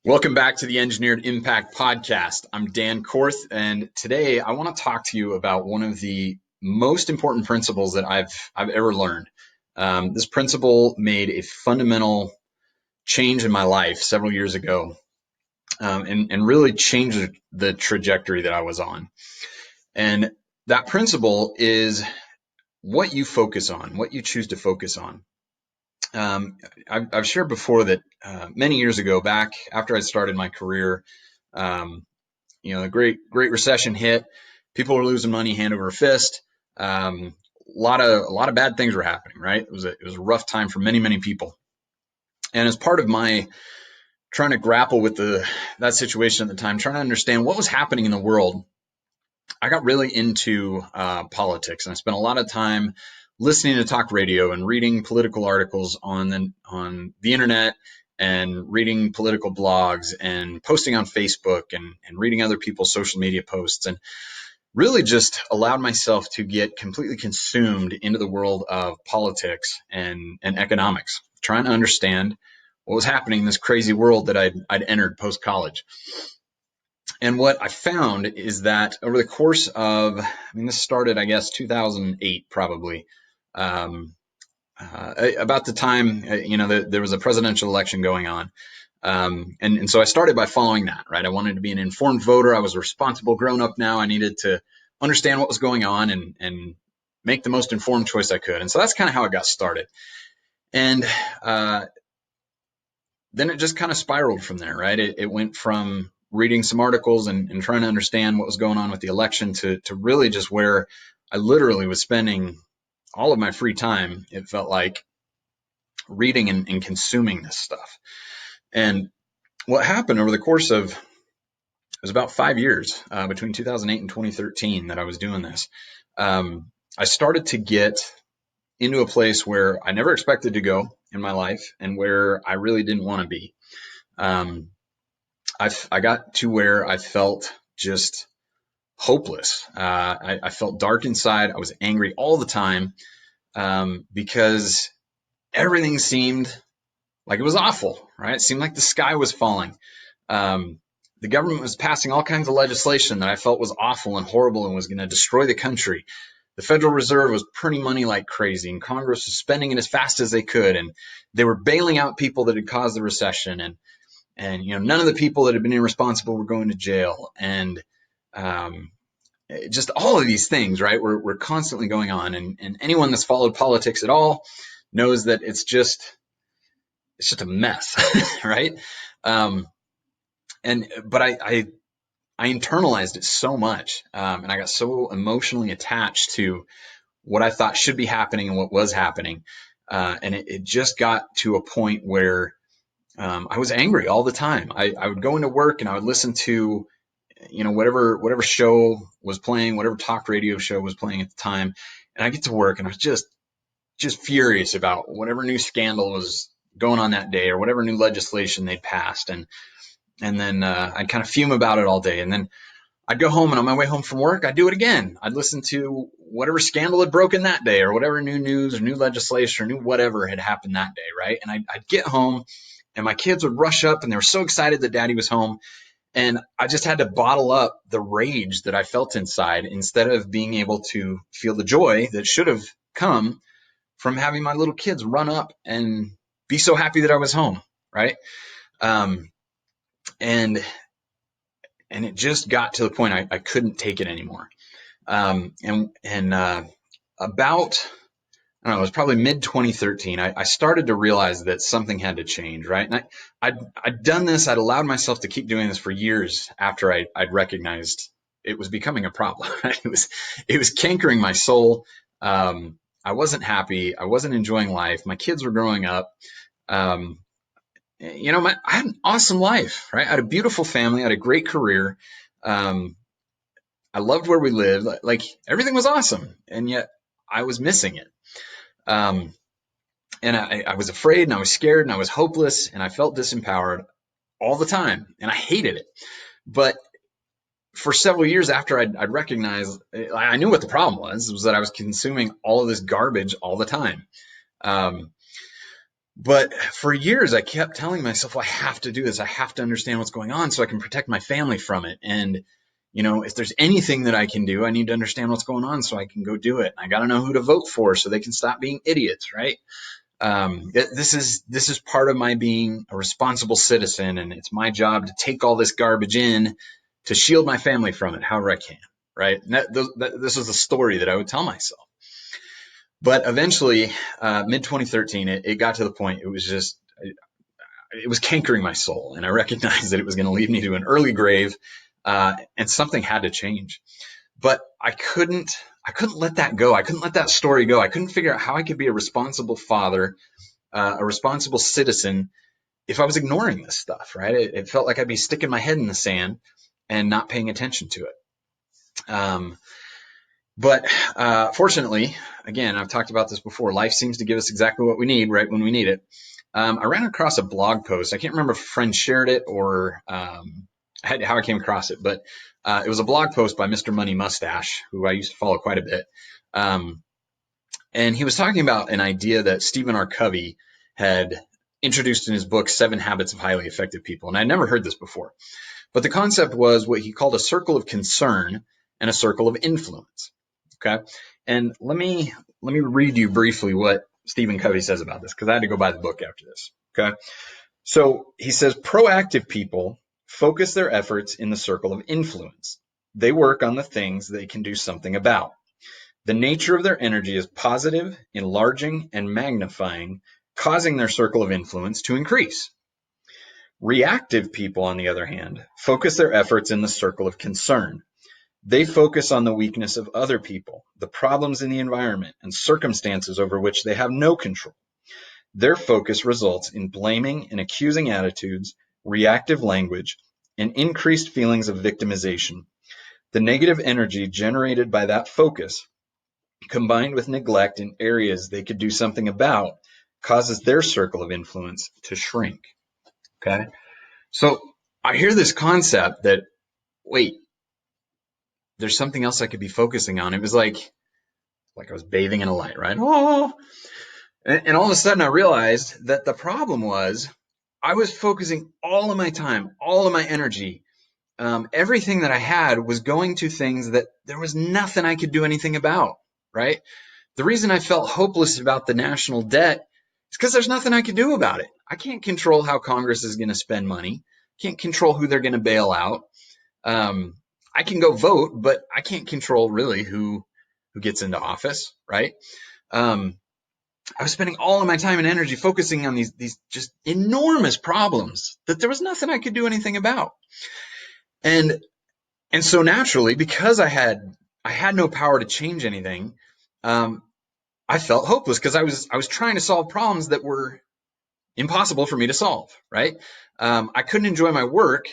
Welcome back to the Engineered Impact Podcast. I'm Dan Korth, and today I want to talk to you about one of the most important principles that I've ever learned. This principle made a fundamental change in my life several years ago, and really changed the trajectory that I was on. And that principle is what you focus on, what you choose to focus on. I've shared before that many years ago, back after I started my career, the Great Recession hit. People were losing money hand over fist. A lot of bad things were happening. Right? It was a rough time for many people. And as part of my trying to grapple with that situation at the time, trying to understand what was happening in the world, I got really into politics, and I spent a lot of time listening to talk radio and reading political articles on the internet, and reading political blogs and posting on Facebook, and reading other people's social media posts, and really just allowed myself to get completely consumed into the world of politics and economics, trying to understand what was happening in this crazy world that I'd entered post-college. And what I found is that over the course of, this started, I guess, 2008, probably, about the time, there was a presidential election going on. And so I started by following that, right? I wanted to be an informed voter. I was a responsible grown up now. I needed to understand what was going on and make the most informed choice I could. And so that's kind of how it got started. And then it just kind of spiraled from there, right? It went from reading some articles and trying to understand what was going on with the election to really just where I literally was spending all of my free time, it felt like, reading and consuming this stuff. And what happened over the course of, it was about 5 years, between 2008 and 2013 that I was doing this. I started to get into a place where I never expected to go in my life and where I really didn't want to be. I got to where I felt just hopeless. I felt dark inside. I was angry all the time, because everything seemed like it was awful, right? It seemed like the sky was falling. The government was passing all kinds of legislation that I felt was awful and horrible and was going to destroy the country. The Federal Reserve was printing money like crazy, and Congress was spending it as fast as they could, and they were bailing out people that had caused the recession, and none of the people that had been irresponsible were going to jail, and just all of these things, right, were constantly going on, and anyone that's followed politics at all knows that it's just a mess, right? But I internalized it so much, and I got so emotionally attached to what I thought should be happening and what was happening, and it just got to a point where I was angry all the time. I would go into work and I would listen to whatever show was playing, whatever talk radio show was playing at the time, and I get to work and I was just furious about whatever new scandal was going on that day or whatever new legislation they'd passed, and then I'd kind of fume about it all day, and then I'd go home, and on my way home from work, I'd do it again. I'd listen to whatever scandal had broken that day, or whatever new news or new legislation or new whatever had happened that day, right? And I'd get home, and my kids would rush up, and they were so excited that Daddy was home, and I just had to bottle up the rage that I felt inside instead of being able to feel the joy that should have come from having my little kids run up and be so happy that I was home, right? And it just got to the point I couldn't take it anymore. About, I don't know, it was probably mid 2013. I started to realize that something had to change, right? And I'd done this. I'd allowed myself to keep doing this for years after I'd recognized it was becoming a problem. Right? It was cankering my soul. I wasn't happy. I wasn't enjoying life. My kids were growing up. I had an awesome life, right? I had a beautiful family. I had a great career. I loved where we lived. Like, everything was awesome, and yet I was missing it. And I was afraid, and I was scared, and I was hopeless, and I felt disempowered all the time, and I hated it. But for several years after I'd recognized, I knew what the problem was that I was consuming all of this garbage all the time. But for years, I kept telling myself, well, I have to do this. I have to understand what's going on so I can protect my family from it. And, if there's anything that I can do, I need to understand what's going on so I can go do it. I got to know who to vote for so they can stop being idiots, right? This is part of my being a responsible citizen, and it's my job to take all this garbage in to shield my family from it however I can, right? And this was the story that I would tell myself. But eventually, mid 2013, it got to the point. It was cankering my soul, and I recognized that it was going to lead me to an early grave, and something had to change. But I couldn't let that go. I couldn't let that story go. I couldn't figure out how I could be a responsible father, a responsible citizen, if I was ignoring this stuff. Right? It felt like I'd be sticking my head in the sand and not paying attention to it. But fortunately, again, I've talked about this before. Life seems to give us exactly what we need right when we need it. I ran across a blog post. I can't remember if a friend shared it or how I came across it, but it was a blog post by Mr. Money Mustache, who I used to follow quite a bit. And he was talking about an idea that Stephen R. Covey had introduced in his book, 7 Habits of Highly Effective People. And I'd never heard this before. But the concept was what he called a circle of concern and a circle of influence. Okay. And let me read you briefly what Stephen Covey says about this, because I had to go buy the book after this. Okay. So he says proactive people focus their efforts in the circle of influence. They work on the things they can do something about. The nature of their energy is positive, enlarging, and magnifying, causing their circle of influence to increase. Reactive people, on the other hand, focus their efforts in the circle of concern. They focus on the weakness of other people, the problems in the environment, and circumstances over which they have no control. Their focus results in blaming and accusing attitudes, reactive language, and increased feelings of victimization. The negative energy generated by that focus, combined with neglect in areas they could do something about, causes their circle of influence to shrink. Okay? So I hear this concept that, wait, there's something else I could be focusing on. It was like I was bathing in a light, right? Oh, and all of a sudden I realized that the problem was I was focusing all of my time, all of my energy, everything that I had was going to things that there was nothing I could do anything about, right? The reason I felt hopeless about the national debt is because there's nothing I can do about it. I can't control how Congress is going to spend money. Can't control who they're going to bail out. I can go vote, but I can't control really who gets into office, right? I was spending all of my time and energy focusing on these just enormous problems that there was nothing I could do anything about. And so naturally, because I had no power to change anything, I felt hopeless because I was trying to solve problems that were impossible for me to solve, right? I couldn't enjoy my work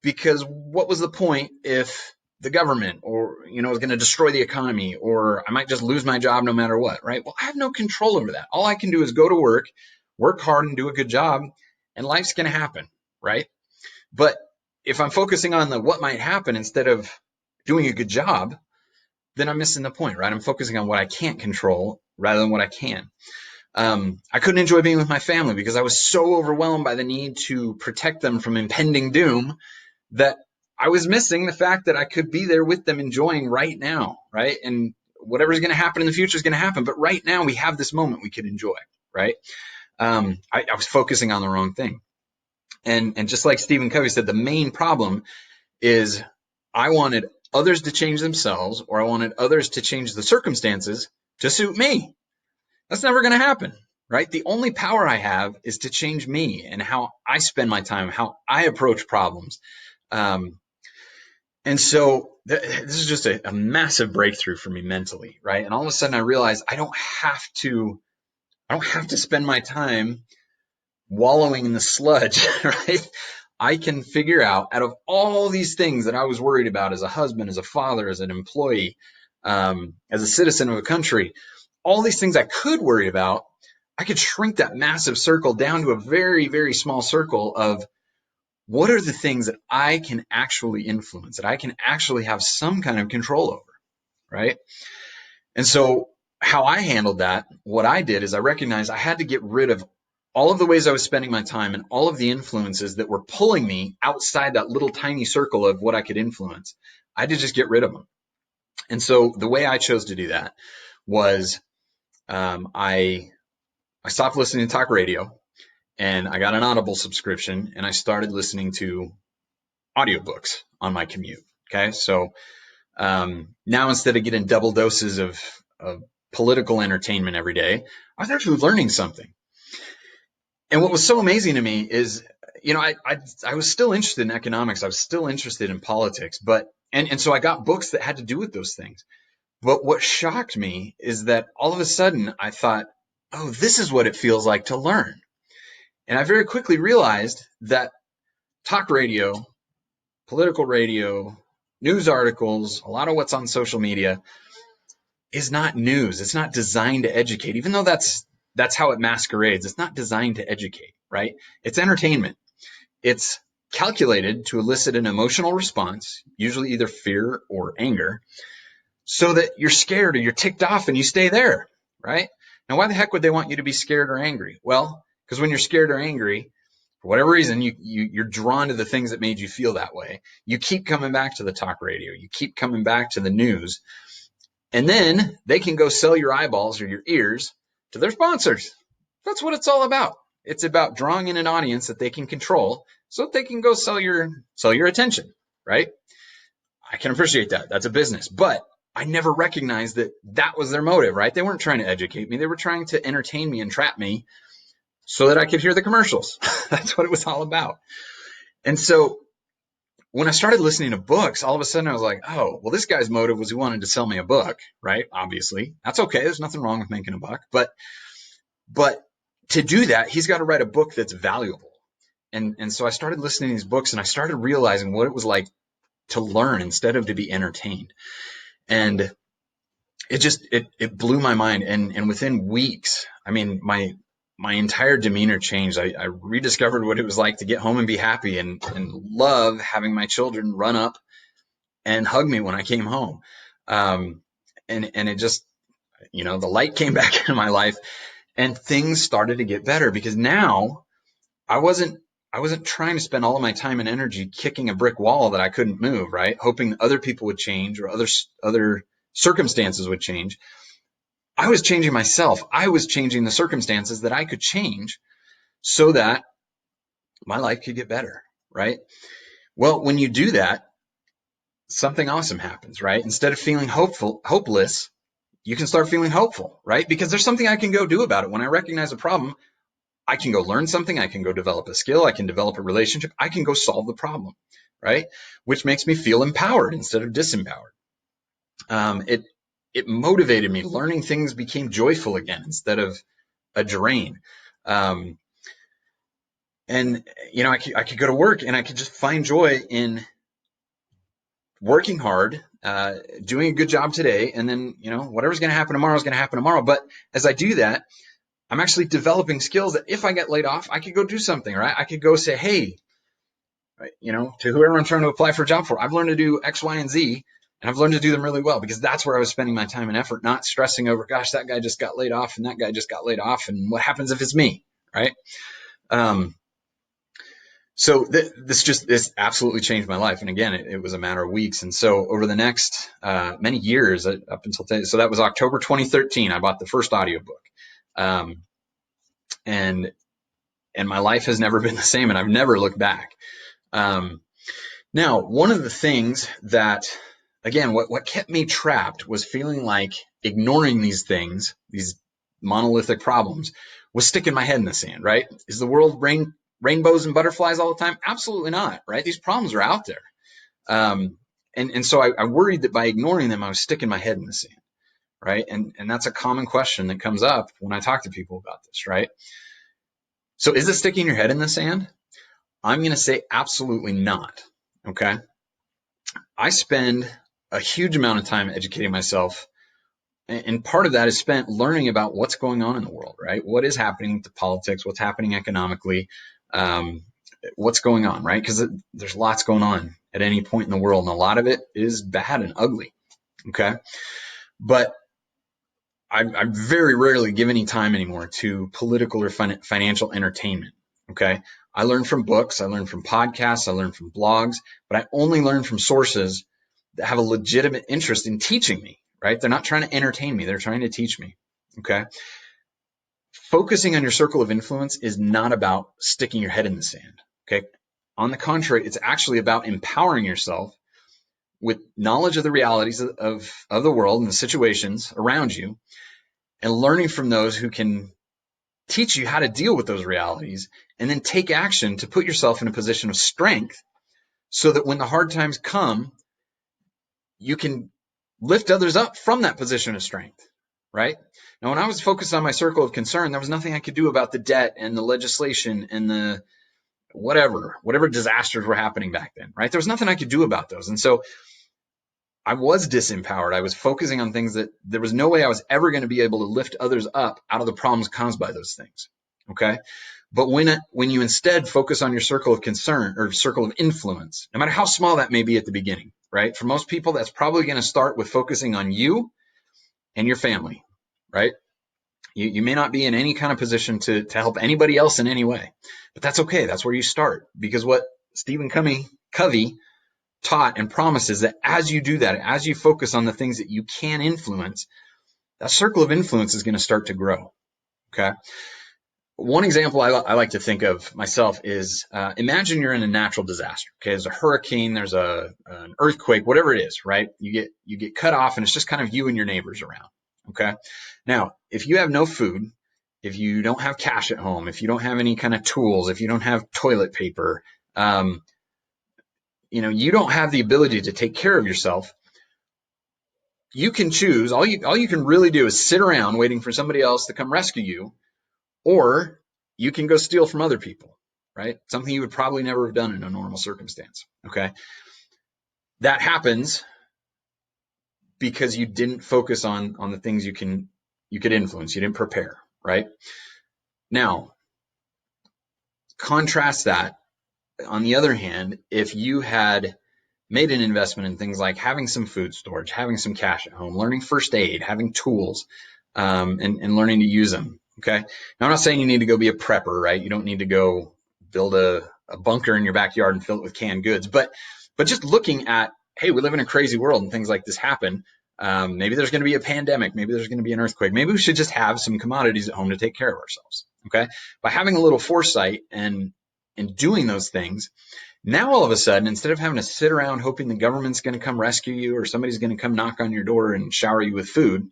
because what was the point if the government or was going to destroy the economy, or I might just lose my job no matter what, right? Well, I have no control over that. All I can do is go to work hard and do a good job, and life's going to happen, right? But if I'm focusing on the what might happen instead of doing a good job, then I'm missing the point, right? I'm focusing on what I can't control rather than what I can. I couldn't enjoy being with my family because I was so overwhelmed by the need to protect them from impending doom that I was missing the fact that I could be there with them enjoying right now, right? And whatever's going to happen in the future is going to happen. But right now we have this moment we could enjoy, right? I was focusing on the wrong thing. And just like Stephen Covey said, the main problem is I wanted others to change themselves, or I wanted others to change the circumstances to suit me. That's never going to happen, right? The only power I have is to change me and how I spend my time, how I approach problems. And so this is just a massive breakthrough for me mentally, right? And all of a sudden I realized I don't have to spend my time wallowing in the sludge, right? I can figure out of all these things that I was worried about as a husband, as a father, as an employee, as a citizen of a country, all these things I could worry about, I could shrink that massive circle down to a very, very small circle of what are the things that I can actually influence, that I can actually have some kind of control over, right? And so how I handled that, what I did is I recognized I had to get rid of all of the ways I was spending my time and all of the influences that were pulling me outside that little tiny circle of what I could influence, I had to just get rid of them. And so the way I chose to do that was I stopped listening to talk radio, and I got an Audible subscription, and I started listening to audiobooks on my commute. Okay, so now instead of getting double doses of political entertainment every day, I was actually learning something. And what was so amazing to me is, I was still interested in economics. I was still interested in politics, and so I got books that had to do with those things. But what shocked me is that all of a sudden I thought, oh, this is what it feels like to learn. And I very quickly realized that talk radio, political radio, news articles, a lot of what's on social media is not news. It's not designed to educate, even though that's how it masquerades. It's not designed to educate, right? It's entertainment. It's calculated to elicit an emotional response, usually either fear or anger, so that you're scared or you're ticked off and you stay there, right? Now, why the heck would they want you to be scared or angry? Well, because when you're scared or angry, for whatever reason, you're drawn to the things that made you feel that way. You keep coming back to the talk radio. You keep coming back to the news. And then they can go sell your eyeballs or your ears to their sponsors. That's what it's all about. It's about drawing in an audience that they can control so that they can go sell your attention, right? I can appreciate that. That's a business. But I never recognized that was their motive, right? They weren't trying to educate me. They were trying to entertain me and trap me so that I could hear the commercials. That's what it was all about. And so when I started listening to books, all of a sudden I was like, oh, well, this guy's motive was he wanted to sell me a book, right? Obviously. That's okay. There's nothing wrong with making a buck. But to do that, he's got to write a book that's valuable. And so I started listening to these books, and I started realizing what it was like to learn instead of to be entertained. And it blew my mind. And within weeks, I mean, my entire demeanor changed. I rediscovered what it was like to get home and be happy and love having my children run up and hug me when I came home. And it just, the light came back into my life, and things started to get better because now I wasn't trying to spend all of my time and energy kicking a brick wall that I couldn't move, right? Hoping other people would change or other circumstances would change. I was changing myself. I was changing the circumstances that I could change so that my life could get better, right? Well, when you do that, something awesome happens, right? Instead of feeling hopeless, you can start feeling hopeful, right? Because there's something I can go do about it. When I recognize a problem, I can go learn something. I can go develop a skill. I can develop a relationship. I can go solve the problem, right? Which makes me feel empowered instead of disempowered. It motivated me. Learning things became joyful again instead of a drain. And I could go to work and I could just find joy in working hard, doing a good job today, and then whatever's going to happen tomorrow is going to happen tomorrow. But as I do that, I'm actually developing skills that if I get laid off, I could go do something, right? I could go say, hey, right, to whoever I'm trying to apply for a job for, I've learned to do X, Y, and Z, and I've learned to do them really well because that's where I was spending my time and effort, not stressing over, gosh, that guy just got laid off and that guy just got laid off, and what happens if it's me, right? So this absolutely changed my life. And again, it was a matter of weeks. And so over the next many years up until today, so that was October 2013, I bought the first audiobook. And my life has never been the same, and I've never looked back. Now, one of the things that, again, what kept me trapped was feeling like ignoring these things, these monolithic problems, was sticking my head in the sand, right? Is the world rainbows and butterflies all the time? Absolutely not, right? These problems are out there. And so I worried that by ignoring them, I was sticking my head in the sand, right? And that's a common question that comes up when I talk to people about this, right? So is it sticking your head in the sand? I'm going to say absolutely not, okay? I spend a huge amount of time educating myself, and part of that is spent learning about what's going on in the world, right? What is happening to politics? What's happening economically? What's going on, right? Because there's lots going on at any point in the world, and a lot of it is bad and ugly, okay? But I very rarely give any time anymore to political or financial entertainment. Okay. I learn from books. I learn from podcasts. I learn from blogs, but I only learn from sources that have a legitimate interest in teaching me, right? They're not trying to entertain me. They're trying to teach me. Okay. Focusing on your circle of influence is not about sticking your head in the sand. Okay. On the contrary, it's actually about empowering yourself with knowledge of the realities of the world and the situations around you, and learning from those who can teach you how to deal with those realities, and then take action to put yourself in a position of strength so that when the hard times come, you can lift others up from that position of strength, right? Now, when I was focused on my circle of concern, there was nothing I could do about the debt and the legislation and the whatever disasters were happening back then, right? There was nothing I could do about those. And so I was disempowered. I was focusing on things that there was no way I was ever going to be able to lift others up out of the problems caused by those things. Okay. But when you instead focus on your circle of concern or circle of influence, no matter how small that may be at the beginning, right? For most people, that's probably going to start with focusing on you and your family, right? You may not be in any kind of position to help anybody else in any way, but that's okay. That's where you start, because what Stephen Covey taught and promises that as you do that, as you focus on the things that you can influence, that circle of influence is going to start to grow. Okay. One example I like to think of myself is imagine you're in a natural disaster. Okay. There's a hurricane, there's an earthquake, whatever it is, right? You get cut off, and it's just kind of you and your neighbors around. Okay. Now, if you have no food, if you don't have cash at home, if you don't have any kind of tools, if you don't have toilet paper, you don't have the ability to take care of yourself. You can choose. All you can really do is sit around waiting for somebody else to come rescue you, or you can go steal from other people, right? Something you would probably never have done in a normal circumstance. Okay. That happens because you didn't focus on the things you could influence. You didn't prepare, right? Now, contrast that. On the other hand, if you had made an investment in things like having some food storage, having some cash at home, learning first aid, having tools, and learning to use them. Okay. Now, I'm not saying you need to go be a prepper, right? You don't need to go build a bunker in your backyard and fill it with canned goods, but just looking at, hey, we live in a crazy world and things like this happen. Maybe there's going to be a pandemic. Maybe there's going to be an earthquake. Maybe we should just have some commodities at home to take care of ourselves. Okay. By having a little foresight and doing those things, now all of a sudden, instead of having to sit around hoping the government's going to come rescue you or somebody's going to come knock on your door and shower you with food,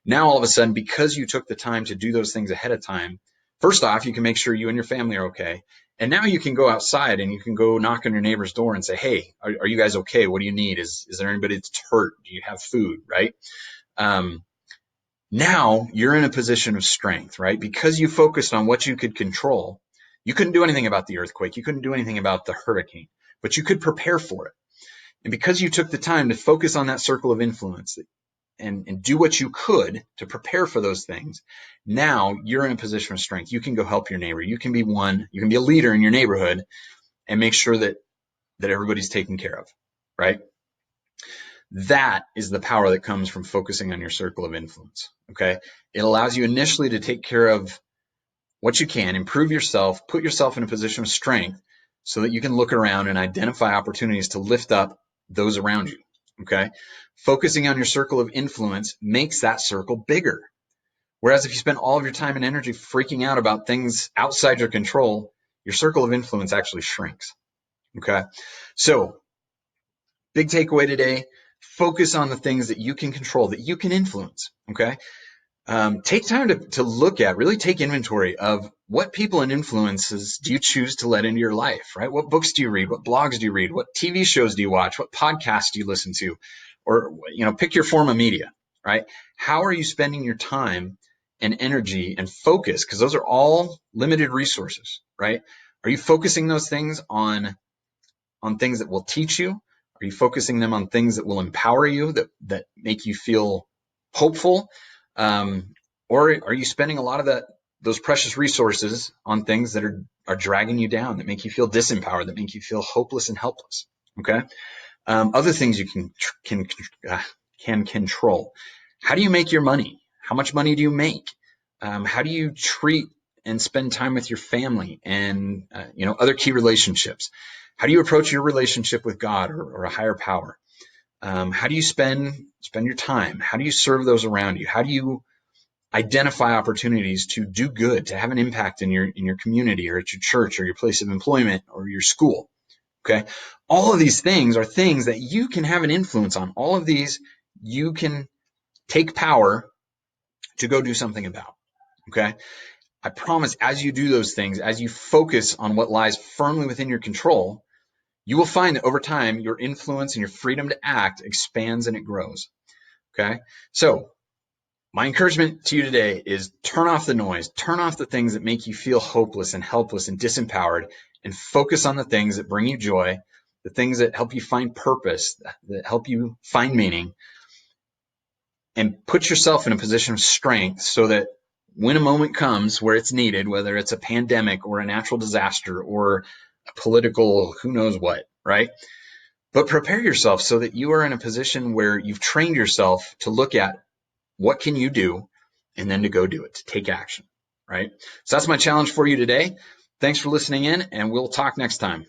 now all of a sudden, because you took the time to do those things ahead of time, first off, you can make sure you and your family are okay. And now you can go outside and you can go knock on your neighbor's door and say, hey, are you guys okay? What do you need? Is there anybody that's hurt? Do you have food, right? Now you're in a position of strength, right? Because you focused on what you could control. You couldn't do anything about the earthquake. You couldn't do anything about the hurricane, but you could prepare for it. And because you took the time to focus on that circle of influence and do what you could to prepare for those things, now you're in a position of strength. You can go help your neighbor. You can be a leader in your neighborhood and make sure that everybody's taken care of, right? That is the power that comes from focusing on your circle of influence. Okay. It allows you initially to take care of what you can, improve yourself, put yourself in a position of strength so that you can look around and identify opportunities to lift up those around you. Okay. Focusing on your circle of influence makes that circle bigger. Whereas if you spend all of your time and energy freaking out about things outside your control, your circle of influence actually shrinks. Okay. So, big takeaway today, focus on the things that you can control, that you can influence. Okay. Take time to look at, really take inventory of what people and influences do you choose to let into your life, right? What books do you read? What blogs do you read? What TV shows do you watch? What podcasts do you listen to? Or, pick your form of media, right? How are you spending your time and energy and focus? Because those are all limited resources, right? Are you focusing those things on things that will teach you? Are you focusing them on things that will empower you, that make you feel hopeful? Or are you spending a lot of those precious resources on things that are dragging you down, that make you feel disempowered, that make you feel hopeless and helpless? Okay. Other things you can control. How do you make your money? How much money do you make? How do you treat and spend time with your family and other key relationships? How do you approach your relationship with God or a higher power? How do you spend your time? How do you serve those around you? How do you identify opportunities to do good, to have an impact in your community or at your church or your place of employment or your school? Okay. All of these things are things that you can have an influence on. All of these you can take power to go do something about. Okay. I promise, as you do those things, as you focus on what lies firmly within your control, you will find that over time, your influence and your freedom to act expands and it grows. Okay. So my encouragement to you today is turn off the noise, turn off the things that make you feel hopeless and helpless and disempowered, and focus on the things that bring you joy, the things that help you find purpose, that help you find meaning, and put yourself in a position of strength so that when a moment comes where it's needed, whether it's a pandemic or a natural disaster or a political who knows what, right? But prepare yourself so that you are in a position where you've trained yourself to look at what can you do and then to go do it, to take action, right? So that's my challenge for you today. Thanks for listening in, and we'll talk next time.